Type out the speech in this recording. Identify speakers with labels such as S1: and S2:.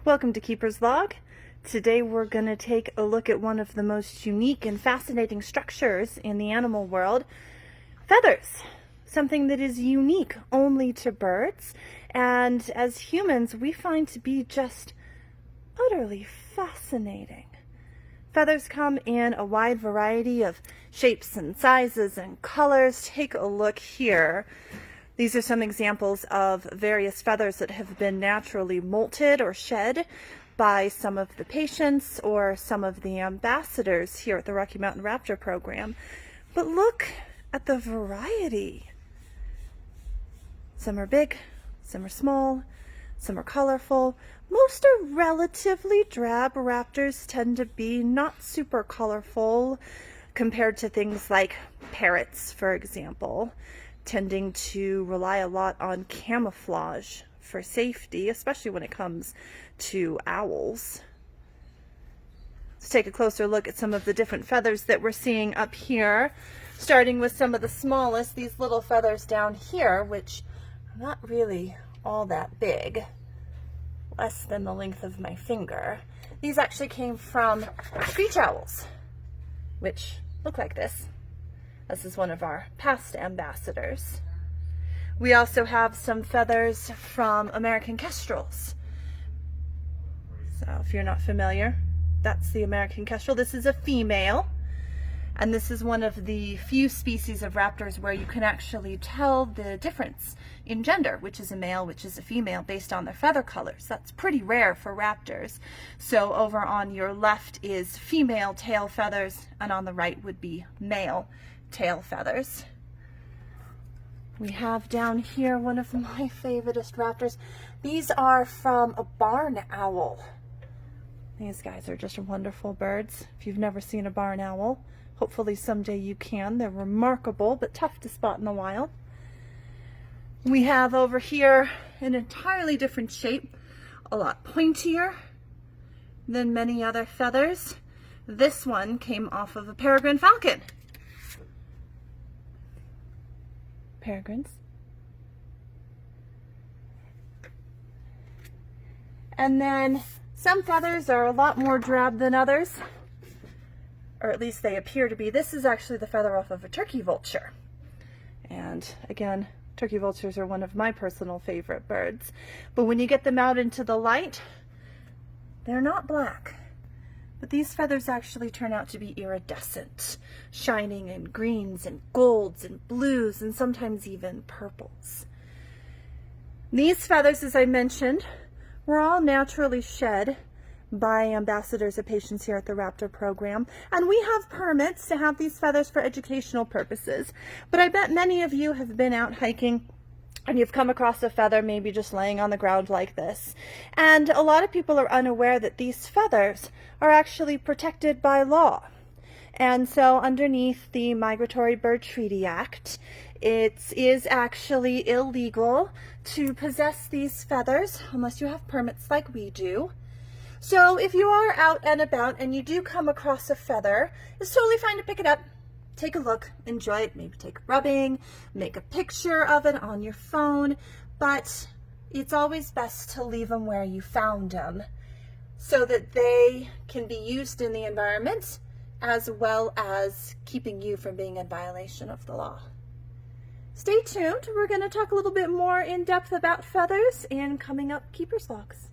S1: Welcome to Keeper's Log. Today we're going to take a look at one of the most unique and fascinating structures in the animal world, feathers. Something that is unique only to birds, and as humans we find to be just utterly fascinating. Feathers come in a wide variety of shapes and sizes and colors. Take a look here. These are some examples of various feathers that have been naturally molted or shed by some of the patients or some of the ambassadors here at the Rocky Mountain Raptor program. But look at the variety. Some are big, some are small, some are colorful. Most are relatively drab. Raptors tend to be not super colorful compared to things like parrots, for example, tending to rely a lot on camouflage for safety, especially when it comes to owls. Let's take a closer look at some of the different feathers that we're seeing up here, starting with some of the smallest, these little feathers down here, which are not really all that big, less than the length of my finger. These actually came from screech owls, which look like this. This is one of our past ambassadors. We also have some feathers from American kestrels. So if you're not familiar, that's the American kestrel. This is a female, and this is one of the few species of raptors where you can actually tell the difference in gender, which is a male, which is a female, based on their feather colors. That's pretty rare for raptors. So over on your left is female tail feathers, and on the right would be male tail feathers. We have down here one of my favoriteest raptors. These are from a barn owl. These guys are just wonderful birds. If you've never seen a barn owl, hopefully someday you can. They're remarkable, but tough to spot in the wild. We have over here an entirely different shape, a lot pointier than many other feathers. This one came off of a peregrine falcon. Peregrines. And then some feathers are a lot more drab than others, or at least they appear to be. This is actually the feather off of a turkey vulture. And again, turkey vultures are one of my personal favorite birds. But when you get them out into the light, they're not black. But these feathers actually turn out to be iridescent, shining in greens and golds and blues and sometimes even purples. These feathers, as I mentioned, were all naturally shed by ambassadors of patients here at the Raptor program, and we have permits to have these feathers for educational purposes. But I bet many of you have been out hiking and you've come across a feather maybe just laying on the ground like this. And a lot of people are unaware that these feathers are actually protected by law. And so underneath the Migratory Bird Treaty Act, it is actually illegal to possess these feathers unless you have permits like we do. So if you are out and about and you do come across a feather, it's totally fine to pick it up. Take a look, enjoy it, maybe take a rubbing, make a picture of it on your phone, but it's always best to leave them where you found them so that they can be used in the environment as well as keeping you from being in violation of the law. Stay tuned, we're going to talk a little bit more in depth about feathers in coming up Keeper's Logs.